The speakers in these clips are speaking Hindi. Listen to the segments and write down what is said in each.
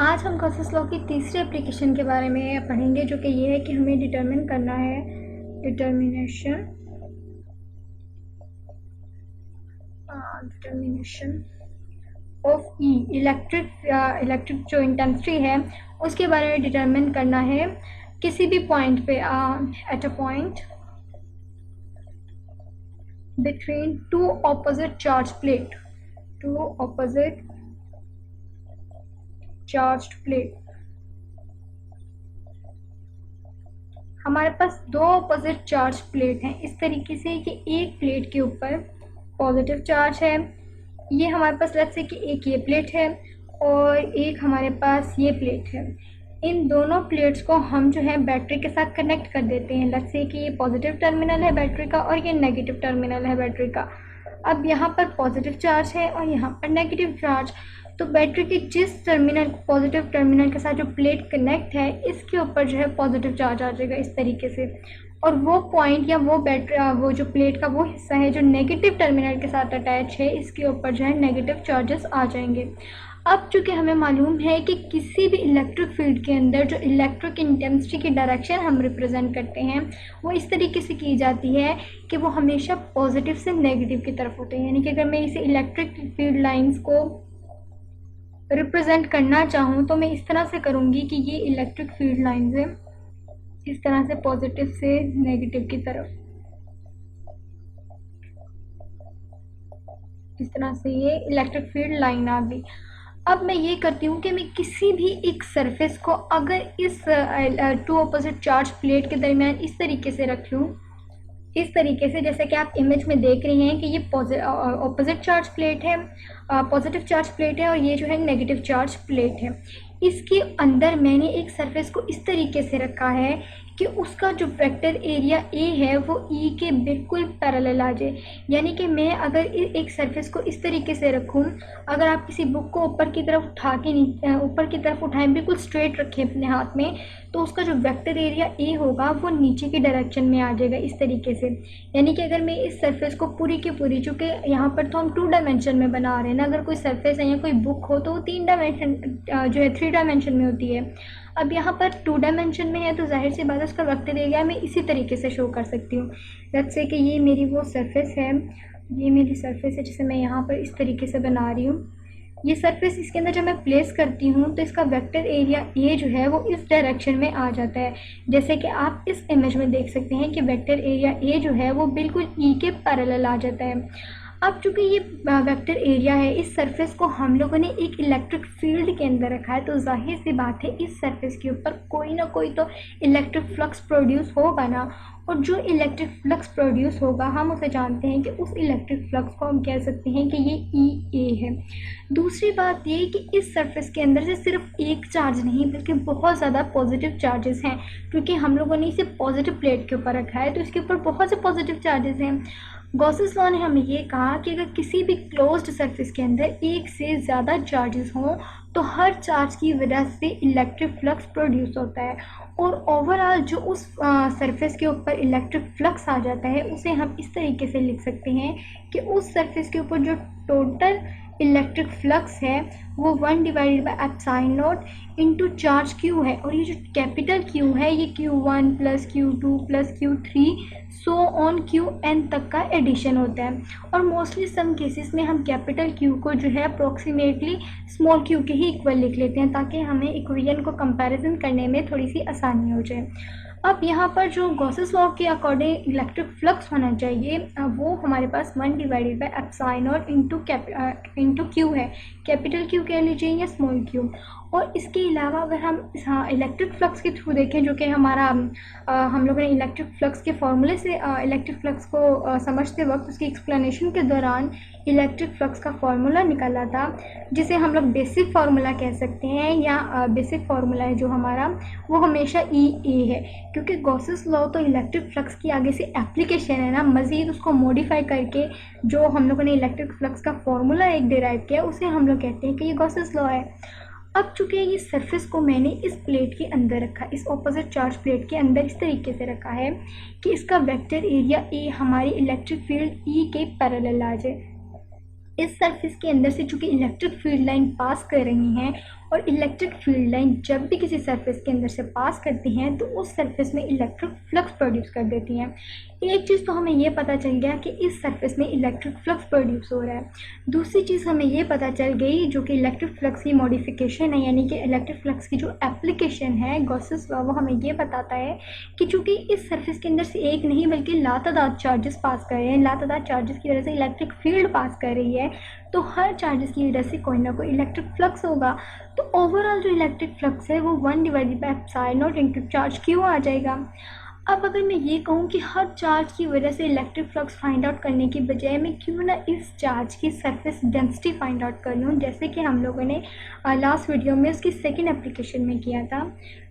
आज हम गॉसेस लॉ की तीसरी एप्लीकेशन के बारे में पढ़ेंगे, जो कि ये है कि हमें डिटरमिन करना है डिटर्मिनेशन ऑफ ई इलेक्ट्रिक जो इंटेंसिटी है उसके बारे में डिटरमिन करना है किसी भी पॉइंट पे at a point between two opposite charge plate. हमारे पास दो ऑपोजिट चार्ज प्लेट हैं इस तरीके से कि एक प्लेट के ऊपर पॉजिटिव चार्ज है, ये हमारे पास लेट्स से कि एक ये प्लेट है और एक हमारे पास ये प्लेट है। इन दोनों प्लेट्स को हम जो है बैटरी के साथ कनेक्ट कर देते हैं। लेट्स से कि ये पॉजिटिव टर्मिनल है बैटरी का और ये नेगेटिव टर्मिनल है बैटरी का। अब यहाँ पर पॉजिटिव चार्ज है और यहाँ पर नेगेटिव चार्ज, तो बैटरी के जिस टर्मिनल पॉजिटिव टर्मिनल के साथ जो प्लेट कनेक्ट है इसके ऊपर जो है पॉजिटिव चार्ज आ जाएगा इस तरीके से, और वो पॉइंट या वो बैटरी वो जो प्लेट का वो हिस्सा है जो नेगेटिव टर्मिनल के साथ अटैच है इसके ऊपर जो है नेगेटिव चार्जेस आ जाएंगे। अब चूँकि हमें मालूम है कि किसी भी इलेक्ट्रिक फील्ड के अंदर जो इलेक्ट्रिक इंटेंसिटी की डायरेक्शन हम रिप्रेजेंट करते हैं वो इस तरीके से की जाती है कि वो हमेशा पॉजिटिव से नेगेटिव की तरफ होते हैं। यानी कि अगर मैं इसे इलेक्ट्रिक फील्ड लाइंस को रिप्रेजेंट करना चाहूँ तो मैं इस तरह से करूँगी कि ये इलेक्ट्रिक फील्ड लाइंस है इस तरह से पॉजिटिव से नेगेटिव की तरफ, इस तरह से ये इलेक्ट्रिक फील्ड लाइन आ गई। अब मैं ये करती हूँ कि मैं किसी भी एक सरफेस को अगर इस टू ऑपोजिट चार्ज प्लेट के दरमियान इस तरीके से रख लूँ, इस तरीके से जैसे कि आप इमेज में देख रही हैं कि ये ऑपोजिट चार्ज प्लेट है, पॉजिटिव चार्ज प्लेट है और ये जो है नेगेटिव चार्ज प्लेट है। इसके अंदर मैंने एक सरफेस को इस तरीके से रखा है कि उसका जो वेक्टर एरिया ए है वो ई के बिल्कुल पैरेलल आ जाए। यानी कि मैं अगर एक सरफेस को इस तरीके से रखूं, अगर आप किसी बुक को ऊपर की तरफ उठा के ऊपर की तरफ उठाएं, बिल्कुल स्ट्रेट रखें अपने हाथ में, तो उसका जो वेक्टर एरिया ए होगा वो नीचे की डायरेक्शन में आ जाएगा इस तरीके से। यानी कि अगर मैं इस सरफेस को पूरी की पूरी, चूँकि यहाँ पर तो हम 2 डायमेंशन में बना रहे हैं ना, अगर कोई सरफेस है या कोई बुक हो तो वो 3 डायमेंशन जो है 3 डायमेंशन में होती है। अब यहाँ पर 2 डायमेंशन में है तो जाहिर सी बात है उसका वेक्टर एरिया मैं इसी तरीके से शो कर सकती हूँ। लेट्स से कि ये मेरी वो सरफेस है, ये मेरी सरफेस है जिसे मैं यहाँ पर इस तरीके से बना रही हूँ। ये सरफेस इसके अंदर जब मैं प्लेस करती हूँ तो इसका वेक्टर एरिया ए जो है वो इस डायरेक्शन में आ जाता है। जैसे कि आप इस इमेज में देख सकते हैं कि वेक्टर एरिया ए जो है वो बिल्कुल ई के पैरेलल आ जाता है। अब चूँकि ये वेक्टर एरिया है, इस सरफेस को हम लोगों ने एक इलेक्ट्रिक फील्ड के अंदर रखा है, तो जाहिर सी बात है इस सरफेस के ऊपर कोई ना कोई तो इलेक्ट्रिक फ्लक्स प्रोड्यूस होगा ना, और जो इलेक्ट्रिक फ्लक्स प्रोड्यूस होगा हम उसे जानते हैं कि उस इलेक्ट्रिक फ्लक्स को हम कह सकते हैं कि ये ई ए है। दूसरी बात ये कि इस सरफेस के अंदर से सिर्फ एक चार्ज नहीं बल्कि बहुत ज़्यादा पॉजिटिव चार्जेस हैं, क्योंकि हम लोगों ने इसे पॉजिटिव प्लेट के ऊपर रखा है तो इसके ऊपर बहुत से पॉजिटिव चार्जेस हैं। गॉसेस लॉ ने हमें ये कहा कि अगर किसी भी क्लोज्ड सरफेस के अंदर एक से ज़्यादा चार्जेस हों तो हर चार्ज की वजह से इलेक्ट्रिक फ्लक्स प्रोड्यूस होता है, और ओवरऑल जो उस सरफेस के ऊपर इलेक्ट्रिक फ्लक्स आ जाता है उसे हम इस तरीके से लिख सकते हैं कि उस सरफेस के ऊपर जो टोटल इलेक्ट्रिक फ्लक्स है वो 1/ε0 इंटू चार्ज Q है, और ये जो कैपिटल Q है ये Q1 plus Q2 plus Q3 so on Qn तक का एडिशन होता है। और मोस्टली सम केसेस में हम कैपिटल Q को जो है अप्रोक्सीमेटली स्मॉल q के ही इक्वल लिख लेते हैं ताकि हमें इक्वेशन को कंपैरिजन करने में थोड़ी सी आसानी हो जाए। अब यहाँ पर जो गॉसेस लॉ के अकॉर्डिंग इलेक्ट्रिक फ्लक्स होना चाहिए वो हमारे पास 1/ε0 इंटू Q है, कैपिटल Q कह लीजिए या स्मॉल q। और इसके अलावा अगर हम इलेक्ट्रिक फ्लक्स के थ्रू देखें, जो कि हमारा हम लोगों ने इलेक्ट्रिक फ्लक्स के फॉर्मूले से इलेक्ट्रिक फ्लक्स को समझते वक्त उसकी एक्सप्लेनेशन के दौरान इलेक्ट्रिक फ्लक्स का फॉर्मूला निकाला था, जिसे हम लोग बेसिक फार्मूला कह सकते हैं, या बेसिक फार्मूला है जो हमारा वो हमेशा ई ए है, क्योंकि गॉसेस लॉ तो इलेक्ट्रिक फ्लक्स की आगे से एप्लीकेशन है ना, मज़ीद उसको मॉडिफाई करके जो हम लोगों ने इलेक्ट्रिक फ्लक्स का फॉर्मूला एक डिराइव किया उसे हम लोग कहते हैं कि ये गॉसेस लॉ है। अब चूँकि ये सरफेस को मैंने इस प्लेट के अंदर रखा, इस ऑपोजिट चार्ज प्लेट के अंदर इस तरीके से रखा है कि इसका वेक्टर एरिया ए हमारी इलेक्ट्रिक फील्ड ई के पैरेलल आ जाए। इस सरफेस के अंदर से चूँकि इलेक्ट्रिक फील्ड लाइन पास कर रही हैं और इलेक्ट्रिक फील्ड लाइन जब भी किसी सरफेस के अंदर से पास करती हैं तो उस सरफेस में इलेक्ट्रिक फ्लक्स प्रोड्यूस कर देती हैं। एक चीज़ तो हमें ये पता चल गया कि इस सरफेस में इलेक्ट्रिक फ्लक्स प्रोड्यूस हो रहा है। दूसरी चीज़ हमें ये पता चल गई जो कि इलेक्ट्रिक फ्लक्स की मॉडिफिकेशन है, यानी कि इलेक्ट्रिक फ्लक्स की जो एप्लीकेशन है गॉसेस लॉ, वो हमें ये बताता है कि चूँकि इस सरफेस के अंदर से एक नहीं बल्कि लातादार चार्जेस पास कर रहे हैं, लातादार चार्जेस की वजह से इलेक्ट्रिक फील्ड पास कर रही है, तो हर चार्जेस की वजह से कोई ना कोई इलेक्ट्रिक फ्लक्स होगा। तो ओवरऑल जो इलेक्ट्रिक फ्लक्स है वो 1 divided by epsilon naught into charge Q आ जाएगा। अब अगर मैं ये कहूँ कि हर चार्ज की वजह से इलेक्ट्रिक फ्लक्स फाइंड आउट करने की बजाय मैं क्यों ना इस चार्ज की सरफेस डेंसिटी फाइंड आउट कर लूँ, जैसे कि हम लोगों ने लास्ट वीडियो में उसकी सेकंड एप्लीकेशन में किया था।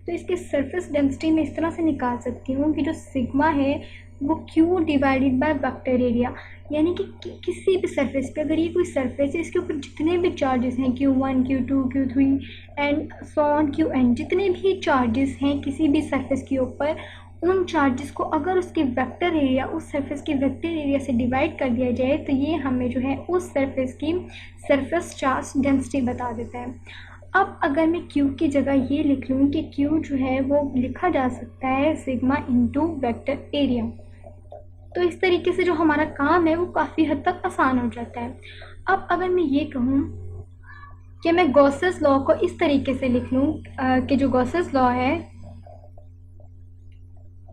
तो इसकी सरफेस डेंसिटी मैं इस तरह से निकाल सकती हूँ कि जो सिग्मा है वो Q divided by vector area, यानी कि किसी भी सरफेस पे अगर ये कोई सरफेस है इसके ऊपर जितने भी चार्जेस हैं Q1 Q2 Q3 and so on Qn, जितने भी चार्जेस हैं किसी भी सरफेस के ऊपर, उन चार्जेस को अगर उसके वेक्टर एरिया उस सरफेस के वेक्टर एरिया से डिवाइड कर दिया जाए तो ये हमें जो है उस सरफेस की सरफेस चार्ज डेंसिटी बता देता है। अब अगर मैं Q की जगह ये लिख लूँ कि Q जो है वो लिखा जा सकता है सिग्मा इंटू वेक्टर एरिया, तो इस तरीके से जो हमारा काम है वो काफ़ी हद तक आसान हो जाता है। अब अगर मैं ये कहूँ कि मैं गॉसेस लॉ को इस तरीके से लिख लूँ कि जो गॉसेस लॉ है,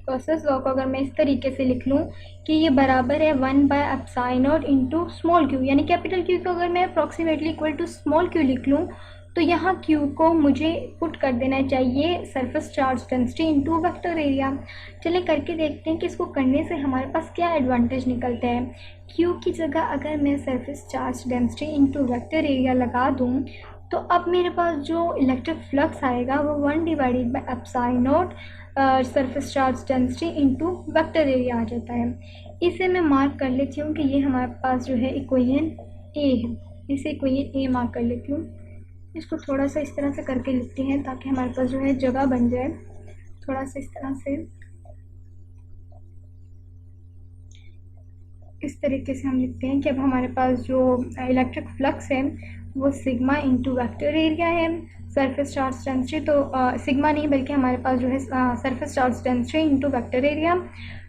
गॉसेस लॉ को अगर मैं इस तरीके से लिख लूँ कि ये बराबर है 1 by epsilon naught into small Q, यानी कैपिटल क्यू को अगर मैं approximately equal to small Q लिख लूँ तो यहाँ क्यू को मुझे पुट कर देना चाहिए surface charge density into vector area. चलिए करके देखते हैं कि इसको करने से हमारे पास क्या एडवांटेज निकलता है। क्यू की जगह अगर मैं surface charge density into vector area लगा दूँ तो अब मेरे पास जो इलेक्ट्रिक फ्लक्स आएगा वो 1 divided by epsilon naught surface charge density into vector area आ जाता है। इसे मैं मार्क कर लेती हूँ कि ये हमारे पास जो है इक्वेशन ए है, इसे इक्वेशन ए मार्क कर लेती हूँ। इसको थोड़ा सा इस तरह से करके लिखते हैं ताकि हमारे पास जो है जगह बन जाए। थोड़ा सा इस तरीके से हम लिखते हैं कि अब हमारे पास जो इलेक्ट्रिक फ्लक्स है वो सिग्मा इंटू वेक्टर एरिया है, सरफेस चार्ज डेंसिटी तो सिग्मा नहीं बल्कि हमारे पास जो है surface charge density into vector area.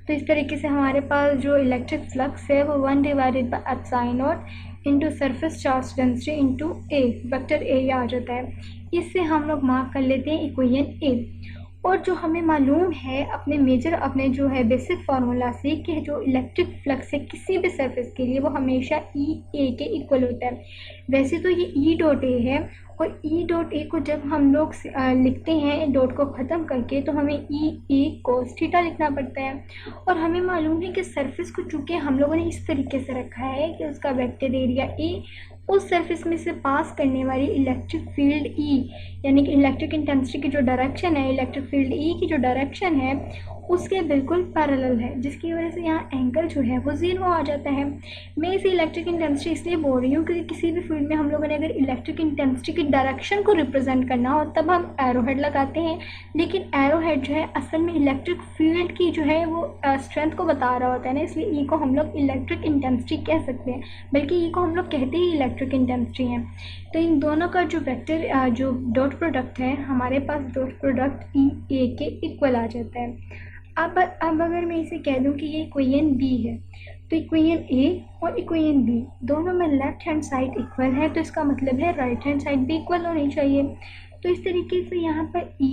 तो इस तरीके से हमारे पास जो इलेक्ट्रिक फ्लक्स है वो 1 divided by epsilon naught into surface charge density into A vector area आ जाता है। इससे हम लोग मार्क कर लेते हैं इक्वेशन ए। और जो हमें मालूम है अपने जो है बेसिक फार्मूला से कि जो इलेक्ट्रिक फ्लक्स है किसी भी सरफेस के लिए वो हमेशा ई ए के इक्वल होता है। वैसे तो ये ई डॉट ए है और ई डॉट ए को जब हम लोग लिखते हैं डॉट को ख़त्म करके तो हमें ई ए कोस थीटा लिखना पड़ता है। और हमें मालूम है कि सरफेस को चूँकि हम लोगों ने इस तरीके से रखा है कि उसका वेक्टर एरिया ए उस सरफेस में से पास करने वाली इलेक्ट्रिक फील्ड ई, यानी कि इलेक्ट्रिक इंटेंसिटी की जो डायरेक्शन है, इलेक्ट्रिक फील्ड ई की जो डायरेक्शन है उसके बिल्कुल पैरेलल है, जिसकी वजह से यहाँ एंगल जो है वो ज़ीरो आ जाता है। मैं इसे इलेक्ट्रिक इंटेंसिटी इसलिए बोल रही हूँ क्योंकि किसी भी फील्ड में हम लोगों ने अगर इलेक्ट्रिक इंटेंसिटी की डायरेक्शन को रिप्रेजेंट करना हो तब हम एरो हेड लगाते हैं, लेकिन एरो हेड जो है असल में इलेक्ट्रिक फील्ड की जो है वो स्ट्रेंथ को बता रहा होता है ना, इसलिए ई को हम लोग इलेक्ट्रिक इंटेंसिटी कह सकते हैं, बल्कि ई को हम लोग कहते ही इलेक्ट्रिक इंटेंसिटी है। तो इन दोनों का जो वेक्टर जो डॉट प्रोडक्ट है हमारे पास डॉट प्रोडक्ट ई ए के इक्वल आ जाता है। अब अगर मैं इसे कह दूं कि ये इक्वेशन बी है तो इक्वेशन ए और इक्वेशन बी दोनों में लेफ्ट हैंड साइड इक्वल है, तो इसका मतलब है राइट हैंड साइड भी इक्वल होनी चाहिए। तो इस तरीके से यहाँ पर E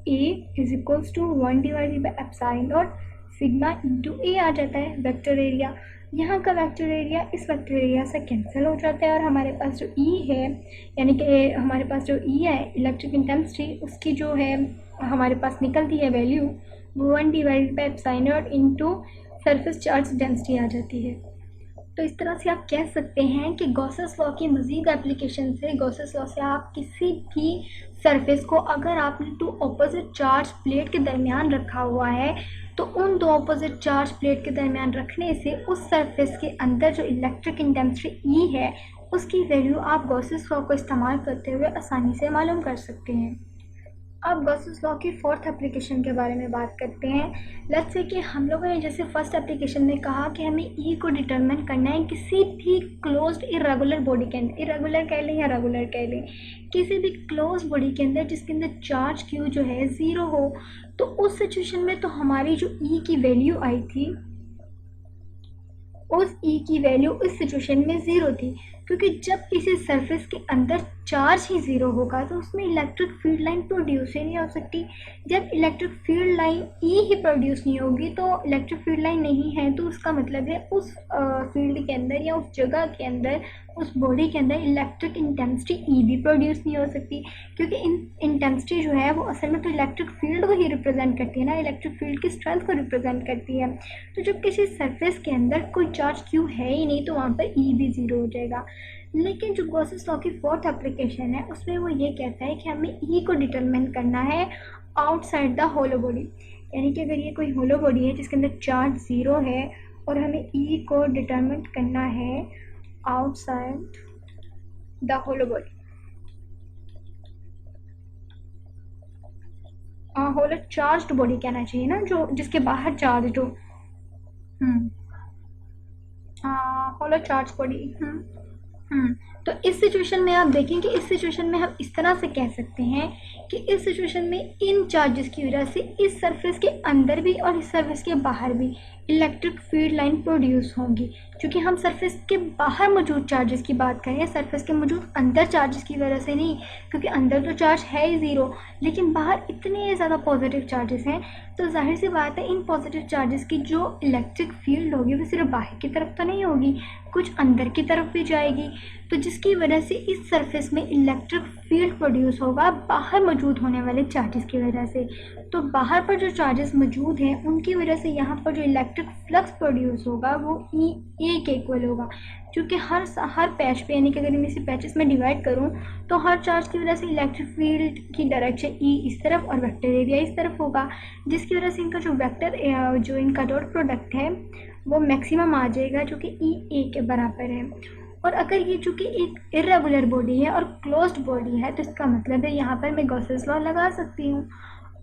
A is equals to 1 divided by epsilon naught sigma into A आ जाता है वेक्टर एरिया। यहाँ का वेक्टर एरिया इस वेक्टर एरिया से कैंसिल हो जाता है और हमारे पास जो ई है यानी कि हमारे पास जो ई है इलेक्ट्रिक इंटेंसिटी उसकी जो है हमारे पास निकलती है value 1 divided by epsilon naught into surface charge density आ जाती है। तो इस तरह से आप कह सकते हैं कि गॉसेस लॉ की मज़ीद एप्लीकेशन से गॉसेस लॉ से आप किसी भी सरफेस को अगर आपने 2 ऑपोजिट चार्ज प्लेट के दरमियान रखा हुआ है तो उन 2 ऑपोजिट चार्ज प्लेट के दरमियान रखने से उस सरफेस के अंदर जो इलेक्ट्रिक इंटेंसिटी ई है उसकी वैल्यू आप गॉसेस लॉ को इस्तेमाल करते हुए आसानी से मालूम कर सकते हैं। अब गॉसेस लॉ की फोर्थ एप्लीकेशन के बारे में बात करते हैं। लेट्स से कि हम लोगों ने जैसे फर्स्ट एप्लीकेशन में कहा कि हमें ई को डिटरमिन करना है किसी भी क्लोज्ड इरेगुलर बॉडी के अंदर, इरेगुलर कह लें या रेगुलर कह लें, किसी भी क्लोज बॉडी के अंदर जिसके अंदर चार्ज क्यू जो है ज़ीरो हो। तो उस सिचुएशन में तो हमारी जो ई की वैल्यू आई थी, उस ई की वैल्यू इस सिचुएशन में ज़ीरो थी, क्योंकि जब किसी सरफेस के अंदर चार्ज ही ज़ीरो होगा तो उसमें इलेक्ट्रिक फील्ड लाइन प्रोड्यूस ही नहीं हो सकती। जब इलेक्ट्रिक फील्ड लाइन ई ही प्रोड्यूस नहीं होगी तो इलेक्ट्रिक फील्ड लाइन नहीं है, तो उसका मतलब है उस फील्ड के अंदर या उस जगह के अंदर, उस बॉडी के अंदर इलेक्ट्रिक इंटेंसिटी ई भी प्रोड्यूस नहीं हो सकती, क्योंकि इंटेंसिटी जो है वो असल में तो इलेक्ट्रिक फील्ड को ही रिप्रेजेंट करती है ना, इलेक्ट्रिक फील्ड की स्ट्रेंथ को रिप्रेजेंट करती है। तो जब किसी सरफेस के अंदर कोई चार्ज क्यू है ही नहीं तो वहाँ पर ई भी ज़ीरो हो जाएगा। लेकिन जो गॉसेस लॉ की फोर्थ एप्लीकेशन है उसमें वो ये कहता है कि हमें ई को डिटरमिन करना है आउटसाइड द होलो बॉडी, यानी कि अगर ये कोई होलो बॉडी है जिसके अंदर चार्ज ज़ीरो है और हमें ई को डिटरमिन करना है outside the hollow body, hollow charged body कहना चाहिए ना, जो जिसके बाहर चार्ज हो, होलो चार्ज बॉडी। तो इस सिचुएशन में आप देखें कि इस सिचुएशन में हम इस तरह से कह सकते हैं कि इस सिचुएशन में इन चार्जेस की वजह से इस सरफेस के अंदर भी और इस सरफेस के बाहर भी इलेक्ट्रिक फील्ड लाइन प्रोड्यूस होंगी। क्योंकि हम सरफेस के बाहर मौजूद चार्जेस की बात करें, सरफेस के मौजूद अंदर चार्जेस की वजह से नहीं, क्योंकि अंदर तो चार्ज है ही ज़ीरो, लेकिन बाहर इतने ज़्यादा पॉजिटिव चार्जेस हैं, तो जाहिर सी बात है इन पॉजिटिव चार्जेस की जो इलेक्ट्रिक फील्ड होगी वो सिर्फ बाहर की तरफ तो नहीं होगी, कुछ अंदर की तरफ भी जाएगी, तो जिसकी वजह से इस सरफेस में इलेक्ट्रिक फील्ड प्रोड्यूस होगा बाहर मौजूद होने वाले चार्जेस की वजह से। तो बाहर पर जो चार्जेस मौजूद हैं उनकी वजह से यहाँ पर जो इलेक्ट्रिक फ्लक्स प्रोड्यूस होगा वो ई ए के इक्वल होगा, क्योंकि हर पैच पे, यानी कि अगर मैं इसे पैचेस में डिवाइड करूँ तो हर चार्ज की वजह से इलेक्ट्रिक फील्ड की डायरेक्शन ई इस तरफ और वेक्टर एरिया इस तरफ होगा, जिसकी वजह से इनका जो वेक्टर जो इनका डॉट प्रोडक्ट है वो मैक्सिमम आ जाएगा जो कि ई ए के बराबर है। और अगर ये चूँकि एक इरेगुलर बॉडी है और क्लोज्ड बॉडी है तो इसका मतलब है यहाँ पर मैं गॉसेस लॉ लगा सकती हूँ।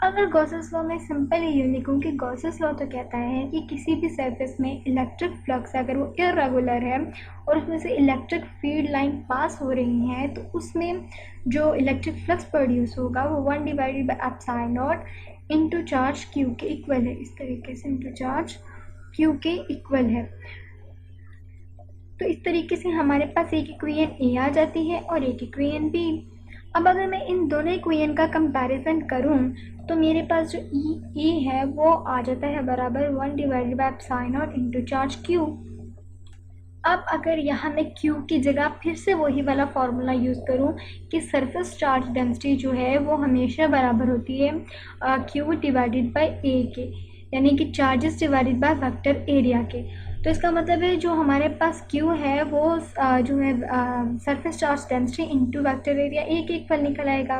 अगर गॉसेस लॉ में सिंपली ये लिखूँ कि गॉसेस लॉ तो कहता है कि किसी भी सरफेस में इलेक्ट्रिक फ्लक्स अगर वो इरेगुलर है और उसमें से इलेक्ट्रिक फील्ड लाइन पास हो रही है तो उसमें जो इलेक्ट्रिक फ्लक्स प्रोड्यूस होगा वो 1 divided by epsilon naught into charge Q के इक्वल है, इस तरीके से इंटू चार्ज क्यू के इक्वल है। तो इस तरीके से हमारे पास एक इक्वेशन ए आ जाती है और एक इक्वेशन बी। अब अगर मैं इन दोनों इक्वेशन का कंपैरिजन करूं तो मेरे पास जो ई है वो आ जाता है बराबर 1 divided by epsilon naught into charge Q. अब अगर यहाँ मैं क्यू की जगह फिर से वही वाला फार्मूला यूज़ करूँ कि सरफेस चार्ज डेंसिटी जो है वो हमेशा बराबर होती है क्यू डिवाइडेड बाई ए के, यानी कि charges divided by vector area के। तो इसका मतलब है जो हमारे पास Q है वो जो है surface charge density into vector area एक इक्वल निकल आएगा।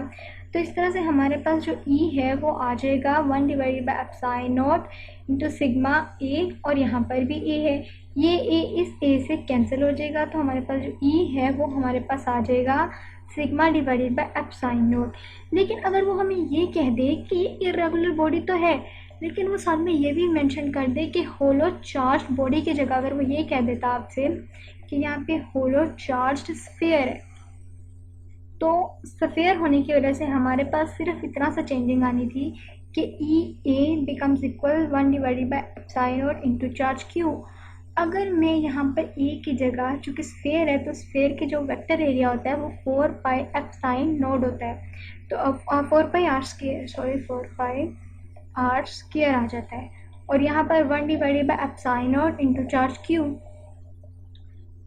तो इस तरह से हमारे पास जो E है वो आ जाएगा 1 divided by epsilon naught into sigma A, और यहाँ पर भी A है, ये A इस A से कैंसिल हो जाएगा, तो हमारे पास जो E है वो हमारे पास आ जाएगा sigma divided by epsilon not. लेकिन अगर वो हमें ये कह दे कि ये इरेगुलर बॉडी तो है, लेकिन वो साथ में ये भी मेंशन कर दे कि होलो चार्ज बॉडी की जगह अगर वो ये कह देता आपसे कि यहाँ पे होलो चार्ज्ड स्फीयर है, तो स्फीयर होने की वजह से हमारे पास सिर्फ इतना सा चेंजिंग आनी थी कि E A becomes equal 1 divided by epsilon naught into charge Q. अगर मैं यहाँ पर ए की जगह, चूँकि स्फीयर है तो स्फीयर के जो वेक्टर एरिया होता है वो 4 पाई एप्सिलॉन नॉट होता है, तो 4 pi r square, sorry 4 pi r square आ जाता है, और यहाँ पर 1 divided by epsilon naught into charge Q.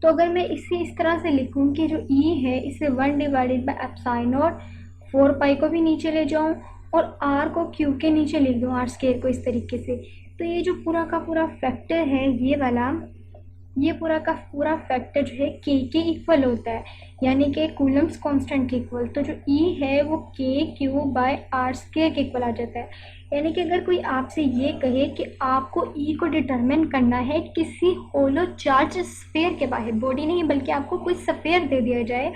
तो अगर मैं इसे इस तरह से लिखूँ कि जो E है इसे 1 डिवाइडेड बाई एप्सिलॉन नॉट 4 पाई को भी नीचे ले जाऊँ और R को Q के नीचे लिख दूँ, आर स्क्वायर को इस तरीके से, तो ये जो पूरा का पूरा फैक्टर है ये वाला, ये पूरा का पूरा फैक्टर जो है K के इक्वल होता है, यानी कि कूलम्स कांस्टेंट के इक्वल। तो जो E है वो KQ बाय आर स्क्वायर के इक्वल आ जाता है। यानी कि अगर कोई आपसे ये कहे कि आपको E को डिटरमिन करना है किसी होलो चार्ज स्फीयर के बाहर, बॉडी नहीं बल्कि आपको कोई स्फीयर दे दिया जाए,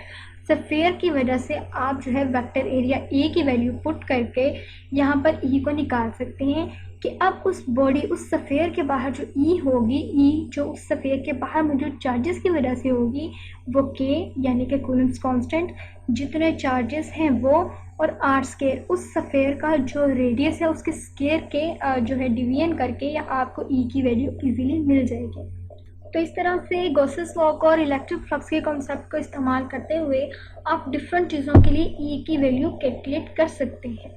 सफ़ेयर की वजह से आप जो है वेक्टर एरिया ए की वैल्यू पुट करके यहाँ पर ई को निकाल सकते हैं कि अब उस बॉडी, उस सफ़ेयर के बाहर जो ई होगी, ई जो उस सफ़ेयर के बाहर मौजूद चार्जेस की वजह से होगी वो के यानी कि कूलम्ब्स कांस्टेंट, जितने चार्जेस हैं वो, और आर स्केयर उस सफ़ेयर का जो रेडियस है उसके स्केयर के जो है डिवीजन करके या आपको ई की वैल्यू इजीली मिल जाएगी। तो इस तरह से गॉसेस लॉ को और इलेक्ट्रिक फ्लक्स के कॉन्सेप्ट को इस्तेमाल करते हुए आप डिफरेंट चीज़ों के लिए ई की वैल्यू कैलकुलेट कर सकते हैं।